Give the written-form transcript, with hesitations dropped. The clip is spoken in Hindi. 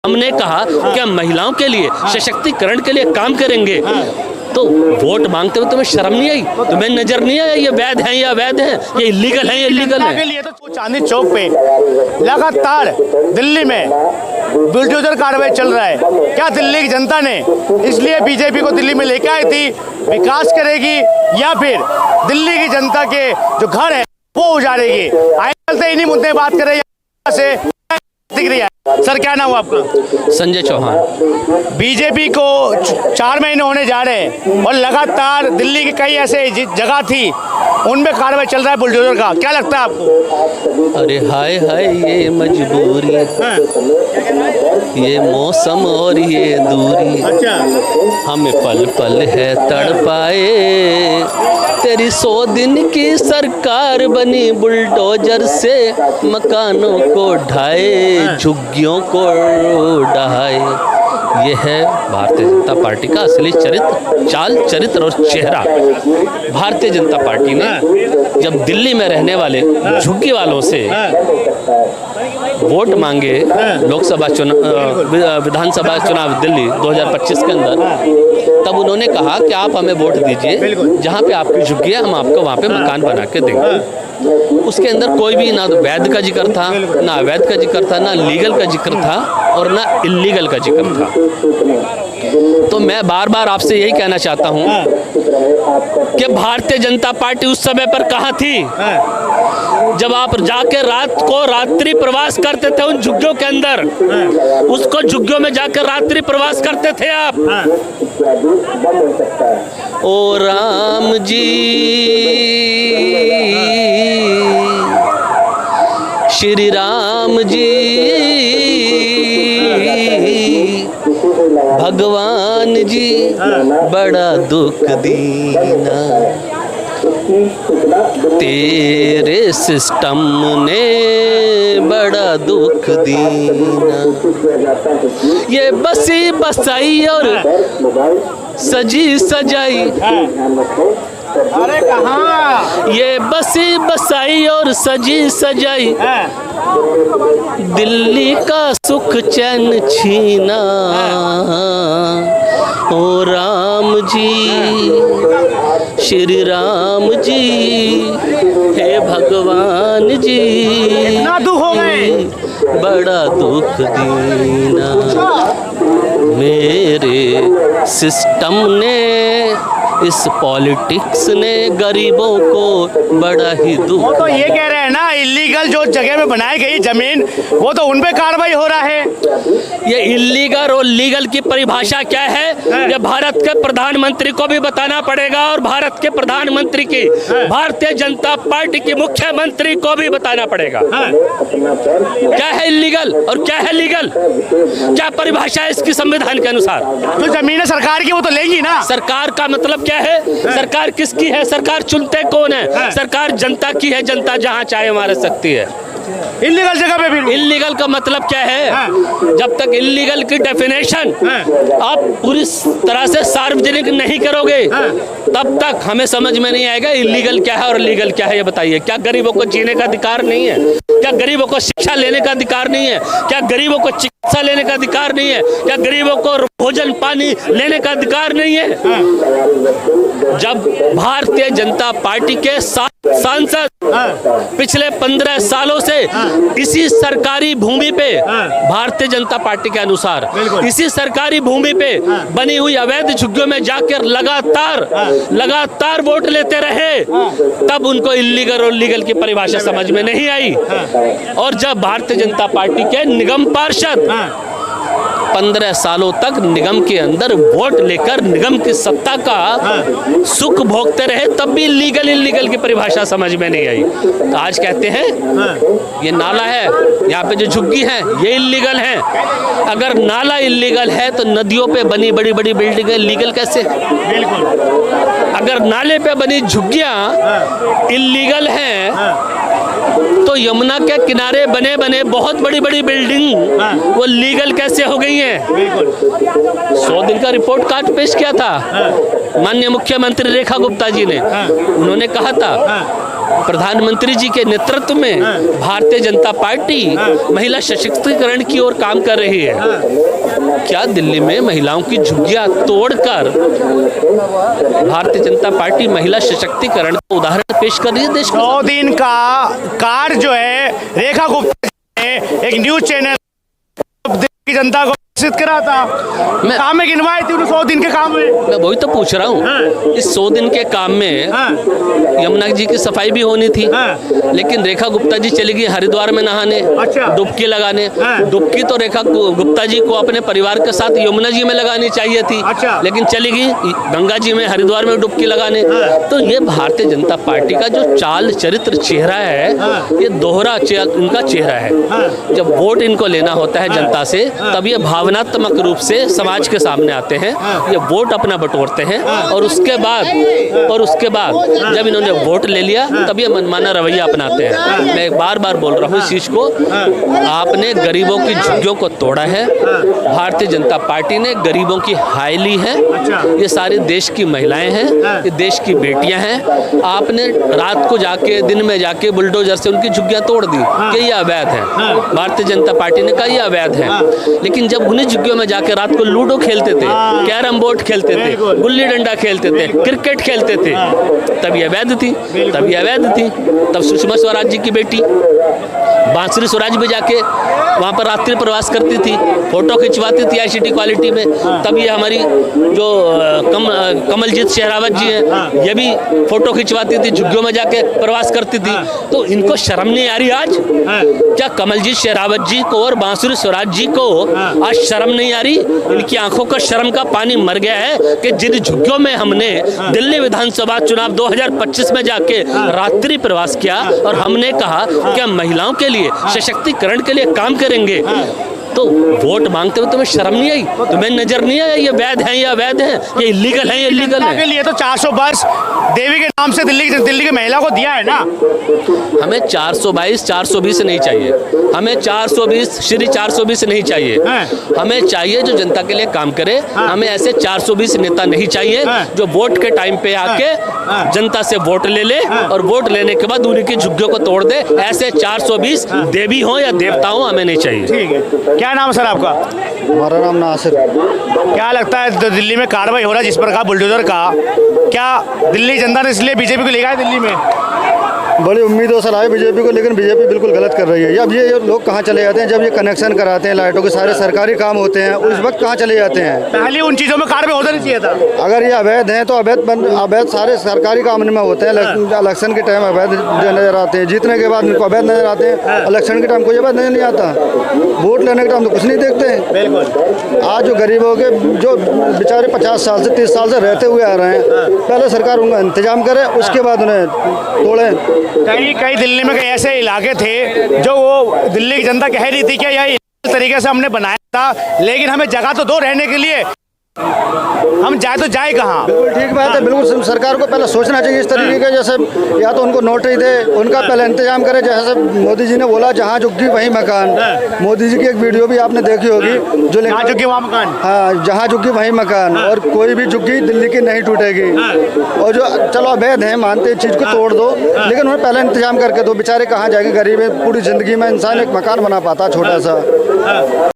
हमने कहा कि हम महिलाओं के लिए सशक्तिकरण के लिए काम करेंगे, तो वोट मांगते हुए तुम्हें शर्म नहीं आई? तुम्हें नजर नहीं आया ये वैध है या अवैध है, ये इलीगल है या इलीगल है? के लिए तो चांदनी चौक पे लगातार दिल्ली में बुलडोजर कार्रवाई चल रहा है। क्या दिल्ली की जनता ने इसलिए बीजेपी को दिल्ली में लेकर आई थी, विकास करेगी या फिर दिल्ली की जनता के जो घर है वो उजाड़ेगी? आजकल से इन्हीं मुद्दे बात कर रहे हैं से दिख रही है। सर क्या नाम हुआ आपका? संजय चौहान। बीजेपी को 4 महीने होने जा रहे हैं और लगातार दिल्ली की कई ऐसे जगह थी उनमें कार्रवाई चल रहा है बुलडोजर का, क्या लगता है आपको? अरे हाय हाय ये मजबूरी, ये मौसम और ये दूरी, हमें पल पल है तड़पाए, तेरी 100 दिन की सरकार बनी बुलडोजर से मकानों को ढाए, झुग्गियों को ढहाए। ये है भारतीय जनता पार्टी का असली चरित्र, चाल चरित्र और चेहरा। भारतीय जनता पार्टी ने जब दिल्ली में रहने वाले झुग्गी वालों से वोट मांगे लोकसभा चुनाव, विधानसभा चुनाव दिल्ली 2025 के अंदर, तब उन्होंने कहा कि आप हमें वोट दीजिए, जहाँ पे आपकी झुग्गी है हम आपको वहाँ पे मकान बना के देंगे। उसके अंदर कोई भी ना वैध का जिक्र था, ना अवैध का जिक्र था, ना लीगल का जिक्र था और ना इलीगल का जिक्र था। तो मैं बार बार आपसे यही कहना चाहता हूँ कि भारतीय जनता पार्टी उस समय पर कहाँ थी जब आप जाके रात को रात्रि प्रवास करते थे उन झुग्गियों के अंदर, उसको झुग्गियों में जाकर रात्रि प्रवास करते थे आप। ओ राम जी श्री राम जी भगवान जी बड़ा दुख दीना, तेरे सिस्टम ने बड़ा दुख दीना, ये बसी बसाई और सजी सजाई, अरे कहाँ ये बसी बसाई और सजी सजाई, दिल्ली का सुख चैन छीना, ओ राम जी श्री राम जी हे भगवान जी इतना दुख हो गए, बड़ा दुख दीना, मेरे सिस्टम ने, इस पॉलिटिक्स ने गरीबों को बड़ा ही दुख। वो तो ये कह रहे हैं ना इलीगल जो जगह में बनाई गई जमीन वो तो उन पे कार्रवाई हो रहा है। ये इलीगल और लीगल की परिभाषा क्या है ये भारत के प्रधानमंत्री को भी बताना पड़ेगा और भारत के प्रधानमंत्री की भारतीय जनता पार्टी के मुख्यमंत्री को भी बताना पड़ेगा। क्या है इलीगल और क्या है लीगल, क्या परिभाषा है इसकी संविधान के अनुसार? जो जमीनें सरकार की वो तो लेंगी ना। सरकार का मतलब क्या है? सरकार किसकी है? सरकार चुनते कौन है? सरकार जनता की है, जनता जहाँ चाहे वहाँ रह सकती है। इलीगल जगह पे भी इलीगल का मतलब क्या है? जब तक इलीगल की डेफिनेशन आप पूरी तरह से सार्वजनिक नहीं करोगे तब तक हमें समझ में नहीं आएगा इलीगल क्या है और लीगल क्या है। ये बताइए, क्या गरीबों को जीने का अधिकार नहीं है? क्या गरीबों को शिक्षा लेने का अधिकार नहीं है? क्या गरीबों को चिकित्सा लेने का अधिकार नहीं है? क्या गरीबों को भोजन पानी लेने का अधिकार नहीं है? जब भारतीय जनता पार्टी के सांसद पिछले 15 सालों से इसी सरकारी भूमि पे, भारतीय जनता पार्टी के अनुसार इसी सरकारी भूमि पे बनी हुई अवैध झुग्गियों में जाकर लगातार वोट लेते रहे, तब उनको इलीगल और लीगल की परिभाषा समझ में नहीं आई। और जब भारतीय जनता पार्टी के निगम पार्षद 15 सालों तक निगम के अंदर वोट लेकर निगम की सत्ता का सुख भोगते रहे, तब भी लीगल इलीगल की परिभाषा समझ में नहीं आई। तो आज कहते हैं ये नाला है, यहाँ पे जो झुग्गी है ये इलीगल है। अगर नाला इलीगल है तो नदियों पे बनी बड़ी बड़ी बिल्डिंगें लीगल कैसे? बिल्कुल। अगर नाले पे बनी झुग्गियाँ इलीगल हैं तो यमुना के किनारे बने बने बहुत बड़ी बड़ी बिल्डिंग वो लीगल कैसे हो गई हैं? 100 दिन का रिपोर्ट कार्ड पेश किया था माननीय मुख्यमंत्री रेखा गुप्ता जी ने। उन्होंने कहा था प्रधानमंत्री जी के नेतृत्व में भारतीय जनता पार्टी महिला सशक्तिकरण की ओर काम कर रही है। क्या दिल्ली में महिलाओं की झुग्गियां तोड़कर भारतीय जनता पार्टी महिला सशक्तिकरण का उदाहरण पेश कर रही है देश को? 100 दिन का कार्ड जो है रेखा गुप्ता ने एक न्यूज चैनल की जनता को विकसित करा था। मैं- काम में गिनवाए थे 100 दिन के काम में। मैं वही तो पूछ रहा हूँ। इस 100 दिन के काम में यमुना जी की सफाई भी होनी थी, लेकिन रेखा गुप्ता जी चली गई हरिद्वार में नहाने, अच्छा। डुबकी लगाने। डुबकी तो रेखा गुप्ता जी को अपने परिवार के साथ यमुना जी में लगानी चाहिए थी, अच्छा। लेकिन चली गई गंगा जी में, हरिद्वार में डुबकी लगाने। तो ये भारतीय जनता पार्टी का जो चाल चरित्र चेहरा है, ये दोहरा इनका चेहरा है। जब वोट इनको लेना होता है जनता से, तब ये भावनात्मक रूप से समाज के सामने आते हैं, ये वोट अपना बटोरते हैं, और उसके बाद जब इन्होंने वोट ले लिया तब ये मनमाना रवैया अपनाते हैं। मैं बार बार बोल रहा हूँ इस चीज को, आपने गरीबों की झुग्गियों को तोड़ा है। भारतीय जनता पार्टी ने गरीबों की हाय ली है। ये सारे देश की महिलाएं हैं, ये देश की बेटियां हैं। आपने रात को जाके, दिन में जाके बुलडोजर से उनकी झुग्गियां तोड़ दी कि ये अवैध है। भारतीय जनता पार्टी ने कहा ये अवैध है, लेकिन जब उन्हीं झुग्गियों में जाके रात को लूडो खेलते थे, कैरम बोर्ड खेलते थे, गुल्ली डंडा खेलते थे, क्रिकेट खेलते थे, तब ये अवैध थी। तब सुषमा स्वराज जी की बेटी बांसुरी स्वराज भी जाके वहाँ पर रात्रि प्रवास करती थी, फोटो खिंचवाती थी ICT क्वालिटी में। तब ये हमारी जो कमलजीत शेरावत जी हैं, ये भी फोटो खिंचवाती थी, झुग्गियों में जाके प्रवास करती थी। तो इनको शर्म नहीं आ रही आज? क्या कमलजीत शेरावत जी को और बांसुरी स्वराज जी को आज शर्म नहीं आ रही? इनकी आंखों का शर्म का पानी मर गया है कि जिन झुग्गियों में हमने दिल्ली विधानसभा चुनाव 2025 में जाके रात्रि प्रवास किया और हमने कहा कि हम महिलाओं के लिए सशक्तिकरण के लिए काम करेंगे, तो वोट मांगते हुए तुम्हें शर्म नहीं आई? तुम्हें नजर नहीं आया ये वैध है, ये अवैध है, ये इलीगल है, ये इलीगल के है? लिए तो 422 देवी के नाम से दिल्ली की महिला को दिया है ना। हमें 422 420 नहीं चाहिए, हमें 420 श्री 420 नहीं चाहिए। हमें चाहिए जो जनता के लिए काम करे। हमें ऐसे 420 नेता नहीं चाहिए जो वोट के टाइम पे आके जनता से वोट ले ले और वोट लेने के बाद उन्हीं की झुग्गियों को तोड़ दे। ऐसे 420 देवी हो या देवता हो, हमें नहीं चाहिए। ठीक है, क्या नाम है सर आपका? हमारा नाम नासिर। क्या लगता है दिल्ली में कार्रवाई हो रहा है जिस प्रकार बुलडोजर का, क्या दिल्ली जनता ने इसलिए बीजेपी को लेगा है दिल्ली में? बड़ी उम्मीदों से लाए बीजेपी को, लेकिन बीजेपी बिल्कुल गलत कर रही है। अब ये लोग कहाँ चले जाते हैं जब ये कनेक्शन कराते हैं, लाइटों के सारे सरकारी काम होते हैं, उस वक्त कहाँ चले जाते हैं? पहले उन चीज़ों में कार्रवाई होना नहीं चाहिए था। अगर ये अवैध हैं तो अवैध सारे सरकारी काम में होते हैं। इलेक्शन के टाइम अवैध नजर आते हैं, जीतने के बाद इनको अवैध नजर आते हैं। इलेक्शन के टाइम कोई अवैध नजर नहीं आता, वोट लेने के टाइम तो कुछ नहीं देखते हैं। बिल्कुल। आज जो गरीबों के जो बेचारे 50 साल से 30 साल से रहते हुए आ रहे हैं, पहले सरकार उनका इंतजाम करे, उसके बाद उन्हें तोड़ें। कई दिल्ली में कई ऐसे इलाके थे जो वो दिल्ली की जनता कह रही थी कि यह तरीके से हमने बनाया था, लेकिन हमें जगह तो दो रहने के लिए, हम जाए तो जाए कहाँ? बिल्कुल ठीक बात है। बिल्कुल सरकार को पहले सोचना चाहिए इस तरीके का, जैसे या तो उनको नोटिस दे, उनका पहले इंतजाम करे। जैसे मोदी जी ने बोला जहाँ झुग्गी वहीं मकान। मोदी जी की एक वीडियो भी आपने देखी होगी जो जहाँ झुग्गी वहाँ मकान। हाँ, जहाँ झुग्गी वहीं मकान, और कोई भी झुग्गी दिल्ली की नहीं टूटेगी। और जो चलो अवैध है मानते हैं, चीज़ को तोड़ दो, लेकिन उन्हें पहले इंतजाम करके दो। बेचारे कहाँ जाएंगे? गरीब है, पूरी ज़िंदगी में इंसान एक मकान बना पाता छोटा सा।